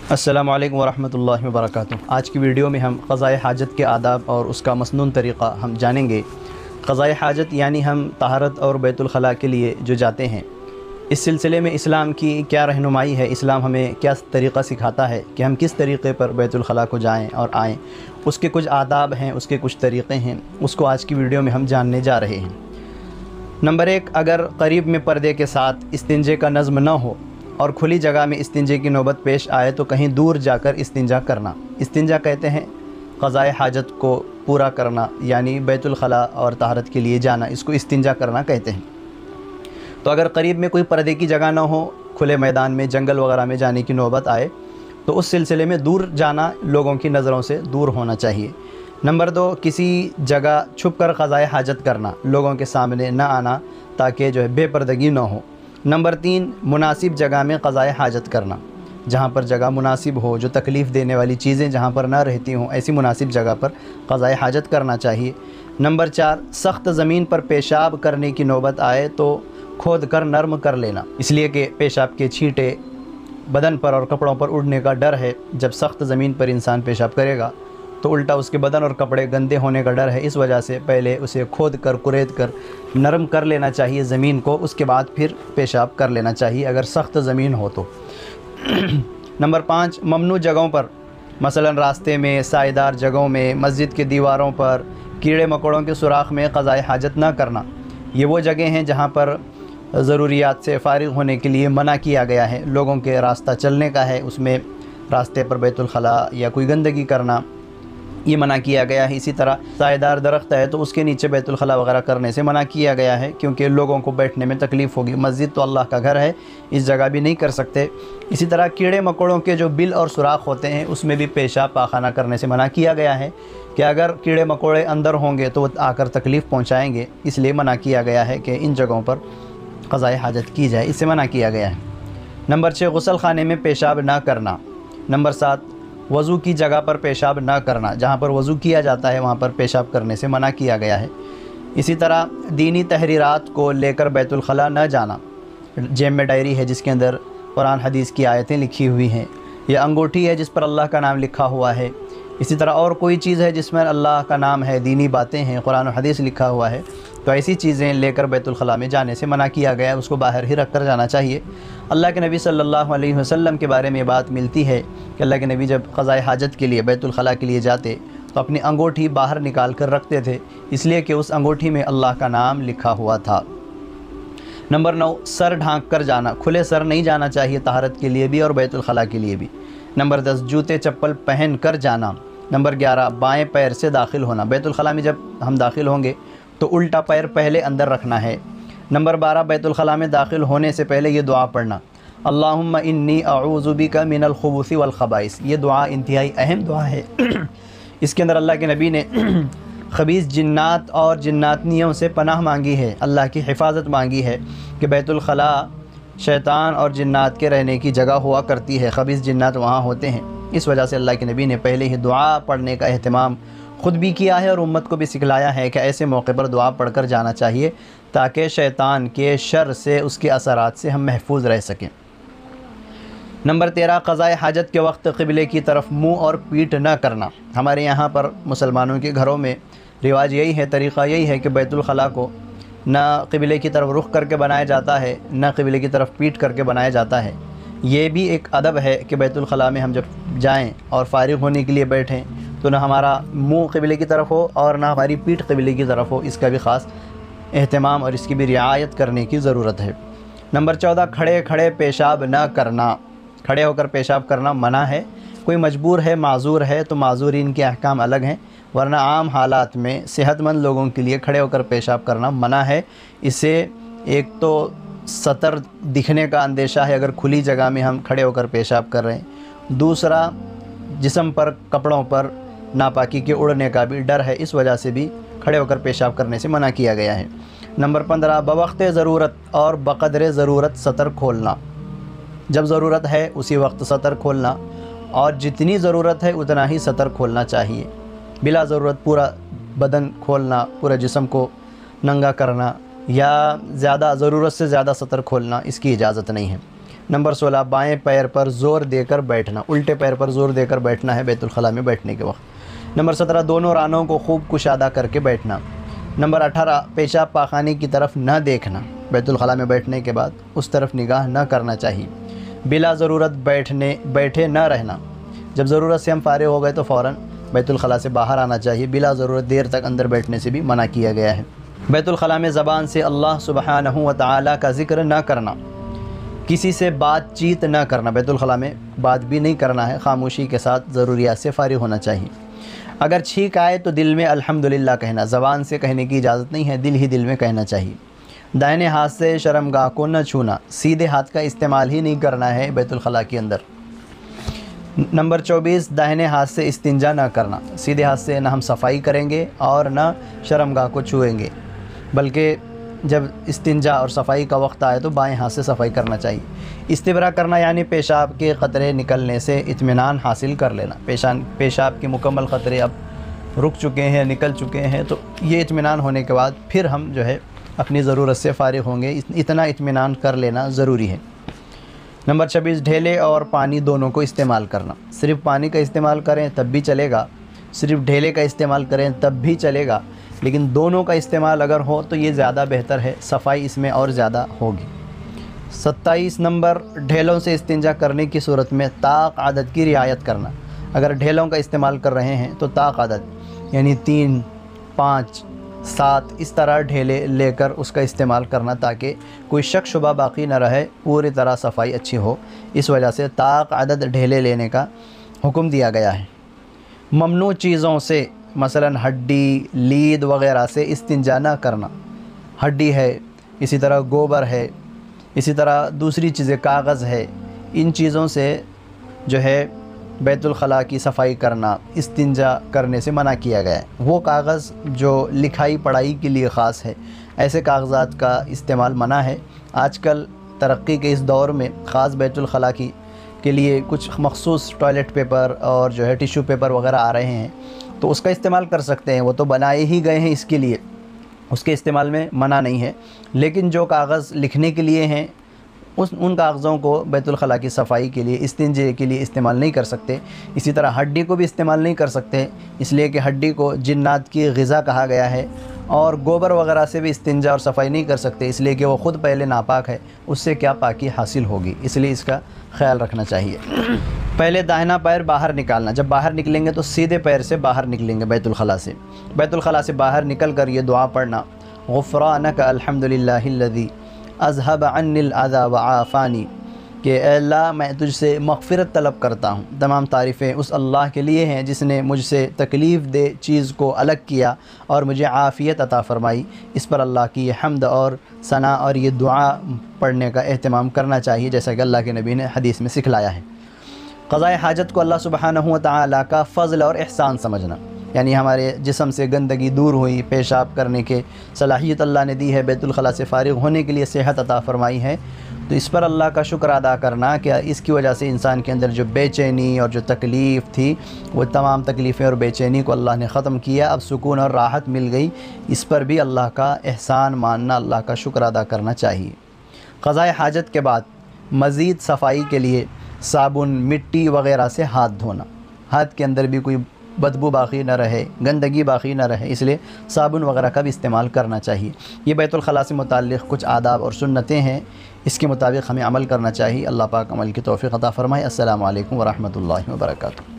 अस्सलामु अलैकुम वरहमतुल्लाहि वबरकातुहू। आज की वीडियो में हम क़ज़ाए हाजत के आदाब और उसका मसनून तरीक़ा हम जानेंगे। क़ज़ाए हाजत यानी हम तहारत और बैतुल ख़ला के लिए जो जाते हैं। इस सिलसिले में इस्लाम की क्या रहनुमाई है, इस्लाम हमें क्या तरीक़ा सिखाता है कि हम किस तरीक़े पर बैतुल ख़ला को जाएँ और आएँ। उसके कुछ आदाब हैं, उसके कुछ तरीक़े हैं, उसको आज की वीडियो में हम जानने जा रहे हैं। नंबर 1, अगर करीब में पर्दे के साथ इस्तिंजे का नज़्म न हो और खुली जगह में इस्तिंजे की नौबत पेश आए तो कहीं दूर जाकर इस्तिंजा करना। इस्तिंजा कहते हैं क़ज़ाए हाजत को पूरा करना, यानी बैतुल ख़ला और तहारत के लिए जाना, इसको इस्तिंजा करना कहते हैं। तो अगर करीब में कोई पर्दे की जगह ना हो, खुले मैदान में, जंगल वगैरह में जाने की नौबत आए तो उस सिलसिले में दूर जाना, लोगों की नज़रों से दूर होना चाहिए। नंबर 2, किसी जगह छुप कर क़ज़ाए हाजत करना, लोगों के सामने न आना ताकि जो है बेपर्दगी ना हो। नंबर 3, मुनासिब जगह में क़ज़ाए हाजत करना, जहाँ पर जगह मुनासिब हो, जो तकलीफ़ देने वाली चीज़ें जहाँ पर ना रहती हों, ऐसी मुनासिब जगह पर क़ज़ाए हाजत करना चाहिए। नंबर 4, सख्त ज़मीन पर पेशाब करने की नौबत आए तो खोद कर नरम कर लेना, इसलिए कि पेशाब के छींटे बदन पर और कपड़ों पर उड़ने का डर है। जब सख्त ज़मीन पर इंसान पेशाब करेगा तो उल्टा उसके बदन और कपड़े गंदे होने का डर है। इस वजह से पहले उसे खोद कर, कुरेद कर नरम कर लेना चाहिए ज़मीन को, उसके बाद फिर पेशाब कर लेना चाहिए अगर सख्त ज़मीन हो तो। नंबर 5, ममनू जगहों पर, मसलन रास्ते में, सायेदार जगहों में, मस्जिद के दीवारों पर, कीड़े मकोड़ों के सुराख में क़ज़ाए हाजत ना करना। ये वो जगह हैं जहाँ पर ज़रूरियात से फ़ारिग़ होने के लिए मना किया गया है, लोगों के रास्ता चलने का है, उसमें रास्ते पर बैतुल ख़ला या कोई गंदगी करना ये मना किया गया है। इसी तरह सायेदार दरख्त है तो उसके नीचे बैतुल ख़ला वगैरह करने से मना किया गया है, क्योंकि लोगों को बैठने में तकलीफ़ होगी। मस्जिद तो अल्लाह का घर है, इस जगह भी नहीं कर सकते। इसी तरह कीड़े मकोड़ों के जो बिल और सुराख होते हैं उसमें भी पेशाब पाखाना करने से मना किया गया है कि अगर कीड़े मकोड़े अंदर होंगे तो वो आकर तकलीफ़ पहुँचाएँगे, इसलिए मना किया गया है कि इन जगहों पर क़ज़ाए हाजत की जाए, इससे मना किया गया है। नंबर 6, गुस्ल खाने में पेशाब ना करना। नंबर 7, वज़ू की जगह पर पेशाब ना करना, जहाँ पर वज़ू किया जाता है वहाँ पर पेशाब करने से मना किया गया है। इसी तरह दीनी तहरीरात को लेकर बैतुल ख़ला न जाना, जेब में डायरी है जिसके अंदर कुरान हदीस की आयतें लिखी हुई हैं, या अंगूठी है जिस पर अल्लाह का नाम लिखा हुआ है, इसी तरह और कोई चीज़ है जिसमें अल्लाह का नाम है, दीनी बातें हैं, कुरान और हदीस लिखा हुआ है, तो ऐसी चीज़ें लेकर बैतुल ख़ला में जाने से मना किया गया है, उसको बाहर ही रख कर जाना चाहिए। अल्लाह के नबी सल्लल्लाहु अलैहि वसल्लम के बारे में बात मिलती है कि अल्लाह के नबी जब क़ज़ाए हाजत के लिए बैतुल ख़ला के लिए जाते तो अपनी अंगूठी बाहर निकाल कर रखते थे, इसलिए कि उस अंगूठी में अल्लाह का नाम लिखा हुआ था। नंबर 9, सर ढाँक कर जाना, खुले सर नहीं जाना चाहिए तहारत के लिए भी और बैतुल ख़ला के लिए भी। नंबर 10, जूते चप्पल पहन कर जाना। नंबर 11, बाएँ पैर से दाखिल होना, बैतुल ख़ला में जब हम दाखिल होंगे तो उल्टा पैर पहले अंदर रखना है। नंबर 12, बैतुल ख़ला में दाखिल होने से पहले ये दुआ पढ़ना, अल्लाहुम्मा इन्नी अऊज़ु बिका मिनल खुबूसी वल ख़बाइस। ये दुआ इंतहाई अहम दुआ है। इसके अंदर अल्लाह के नबी ने ख़बीस जिन्नात और जिन्नातनियों से पनाह मांगी है, अल्लाह की हिफाजत मांगी है कि बैतुल ख़ला शैतान और जिन्नात के रहने की जगह हुआ करती है, ख़बीस जिन्नात वहाँ होते हैं। इस वजह से अल्लाह के नबी ने पहले ही दुआ पढ़ने का अहतमाम ख़ुद भी किया है और उम्मत को भी सिखलाया है कि ऐसे मौके पर दुआ पढ़ कर जाना चाहिए ताकि शैतान के शर से, उसके असरात से हम महफूज रह सकें। नंबर 13, क़ज़ाए हाजत के वक्त क़िबले की तरफ मुँह और पीठ न करना। हमारे यहाँ पर मुसलमानों के घरों में रिवाज यही है, तरीक़ा यही है कि बैतुल ख़ला को न क़िबले की तरफ रुख़ करके बनाया जाता है, न क़िबले की तरफ पीठ करके बनाया जाता है। ये भी एक अदब है कि बैतुल ख़ला में हम जब जाएँ और फ़ारिग़ होने के लिए बैठें तो ना हमारा मुँह क़िबले की तरफ हो और ना हमारी पीठ क़िबले की तरफ हो, इसका भी ख़ास एहतमाम और इसकी भी रियायत करने की ज़रूरत है। नंबर 14, खड़े खड़े पेशाब न करना, खड़े होकर पेशाब करना मना है। कोई मजबूर है, माज़ूर है तो माज़ूरीन के अहकाम अलग हैं, वरना आम हालात में सेहतमंद लोगों के लिए खड़े होकर पेशाब करना मना है। इससे एक तो सतर दिखने का अंदेशा है अगर खुली जगह में हम खड़े होकर पेशाब कर रहे हैं, दूसरा जिस्म पर, कपड़ों पर नापाकी के उड़ने का भी डर है, इस वजह से भी खड़े होकर पेशाब करने से मना किया गया है। नंबर 15, बवक़्त ज़रूरत और बक़द्र ज़रूरत सतर खोलना, जब ज़रूरत है उसी वक्त सतर खोलना और जितनी ज़रूरत है उतना ही सतर खोलना चाहिए। बिला ज़रूरत पूरा बदन खोलना, पूरा जिस्म को नंगा करना या ज़्यादा ज़रूरत से ज़्यादा सतर खोलना, इसकी इजाज़त नहीं है। नंबर 16 बाएं पैर पर ज़ोर देकर बैठना, उल्टे पैर पर ज़ोर देकर बैठना है बैतुल खला में बैठने के वक्त। नंबर 17 दोनों रानों को खूब कुशादा करके बैठना। नंबर 18 पेशाब पाखाने की तरफ न देखना, बैतुल खला में बैठने के बाद उस तरफ निगाह न करना चाहिए। बिला ज़रूरत बैठे न रहना, जब ज़रूरत से हम फारिग हो गए तो फ़ौरन बैतुल खला से बाहर आना चाहिए, बिला ज़रूरत देर तक अंदर बैठने से भी मना किया गया है। बैतुल खला में ज़बान से अल्लाह सुब्हानहू व तआला का ज़िक्र न करना, किसी से बातचीत न करना, बैतुल खला में बात भी नहीं करना है, खामोशी के साथ ज़रूरियात से फारिग होना चाहिए। अगर छींक आए तो दिल में अल्हम्दुलिल्लाह कहना, ज़बान से कहने की इजाज़त नहीं है, दिल ही दिल में कहना चाहिए। दाहिने हाथ से शर्मगाह को न छूना, सीधे हाथ का इस्तेमाल ही नहीं करना है बैतुल खला के अंदर। नंबर 24 दाहिने हाथ से इस्तिंजा न करना, सीधे हाथ से न हम सफाई करेंगे और न शर्मगाह को छुएंगे, बल्कि जब इस्तिंजा और सफाई का वक्त आए तो बाएं हाथ से सफाई करना चाहिए। इस्तिब्रा करना यानी पेशाब के क़तरे निकलने से इत्मीनान हासिल कर लेना, पेशाब के मुकम्मल क़तरे अब रुक चुके हैं, निकल चुके हैं, तो ये इत्मीनान होने के बाद फिर हम जो है अपनी ज़रूरत से फारिग होंगे, इतना इत्मीनान कर लेना ज़रूरी है। नंबर 26 ढेले और पानी दोनों को इस्तेमाल करना, सिर्फ़ पानी का इस्तेमाल करें तब भी चलेगा, सिर्फ़ ढेले का इस्तेमाल करें तब भी चलेगा, लेकिन दोनों का इस्तेमाल अगर हो तो ये ज़्यादा बेहतर है, सफाई इसमें और ज़्यादा होगी। 27 नंबर ढेलों से इस्तिंजा करने की सूरत में ताक़ आदत की रियायत करना, अगर ढेलों का इस्तेमाल कर रहे हैं तो ताक़ आदत यानी 3, 5, 7 इस तरह ढेले लेकर उसका इस्तेमाल करना, ताकि कोई शक शुबा बाकी न रहे, पूरी तरह सफाई अच्छी हो। इस वजह से ताक़ आदत ढेले लेने का हुक्म दिया गया है। ममनू चीज़ों से मसलन हड्डी, लीद वग़ैरह से इस्तिंजा न करना, हड्डी है, इसी तरह गोबर है, इसी तरह दूसरी चीज़ें कागज़ है, इन चीज़ों से जो है बैतुल खला की सफ़ाई करना, इस्तिंजा करने से मना किया गया है। वो कागज़ जो लिखाई पढ़ाई के लिए ख़ास है, ऐसे कागज़ात का इस्तेमाल मना है। आजकल तरक्की के इस दौर में ख़ास बैतुल खला के लिए कुछ मखसूस टॉयलेट पेपर और जो है टिश्यू पेपर वग़ैरह आ रहे हैं, तो उसका इस्तेमाल कर सकते हैं, वो तो बनाए ही गए हैं इसके लिए, उसके इस्तेमाल में मना नहीं है। लेकिन जो कागज़ लिखने के लिए हैं उन कागज़ों को बैतुल खला की सफ़ाई के लिए, इस्तिंजे के लिए इस्तेमाल नहीं कर सकते। इसी तरह हड्डी को भी इस्तेमाल नहीं कर सकते, इसलिए कि हड्डी को जिन्नात की ग़िज़ा कहा गया है, और गोबर वगैरह से भी इस्तिंजा और सफ़ाई नहीं कर सकते, इसलिए कि वो ख़ुद पहले नापाक है, उससे क्या पाकी हासिल होगी, इसलिए इसका ख्याल रखना चाहिए। पहले दाहिना पैर बाहर निकालना, जब बाहर निकलेंगे तो सीधे पैर से बाहर निकलेंगे बैतुल खला से। बैतुल खला से बाहर निकल कर ये दुआ पढ़ना, गुफ़रानक अल्हम्दुलिल्लाहिल्लज़ी अज़हब अन्निल अज़ा व आफ़ानी, कि अल्लाह मैं तुझसे मग़फ़िरत तलब करता हूँ। तमाम तारीफ़ें उस अल्लाह के लिए हैं जिसने मुझसे तकलीफ़ दे चीज़ को अलग किया और मुझे आफ़ियत अता फ़रमाई। इस पर अल्लाह की हम्द और सना और ये दुआ पढ़ने का एहतमाम करना चाहिए, जैसा कि अल्लाह के नबी ने हदीस में सिखलाया है। क़ज़ाए हाजत को अल्लाह सुब्हानहू व तआला का फ़ज़ल और एहसान समझना, यानी हमारे जिस्म से गंदगी दूर हुई, पेशाब करने के सलाहियत अल्लाह ने दी है, बैतुल खला से फ़ारिग होने के लिए सेहत अता फ़रमाई है, तो इस पर अल्लाह का शुक्र अदा करना कि इसकी वजह से इंसान के अंदर जो बेचैनी और जो तकलीफ़ थी, वो तमाम तकलीफ़ें और बेचैनी को अल्लाह ने ख़त्म किया, अब सुकून और राहत मिल गई। इस पर भी अल्लाह का एहसान मानना, अल्लाह का शुक्र अदा करना चाहिए। क़ज़ाए हाजत के बाद मज़ीद सफाई के लिए साबुन, मिट्टी वग़ैरह से हाथ धोना, हाथ के अंदर भी कोई बदबू बाकी न रहे, गंदगी बाकी न रहे, इसलिए साबुन वग़ैरह का भी इस्तेमाल करना चाहिए। ये बैतुल खला से मुताल्लिक़ कुछ आदाब और सुन्नतें हैं, इसके मुताबिक हमें अमल करना चाहिए। अल्लाह पाक अमल की तौफ़ीक़ अता फ़रमाए। अस्सलामु अलैकुम व रहमतुल्लाहि व बरकातुहू।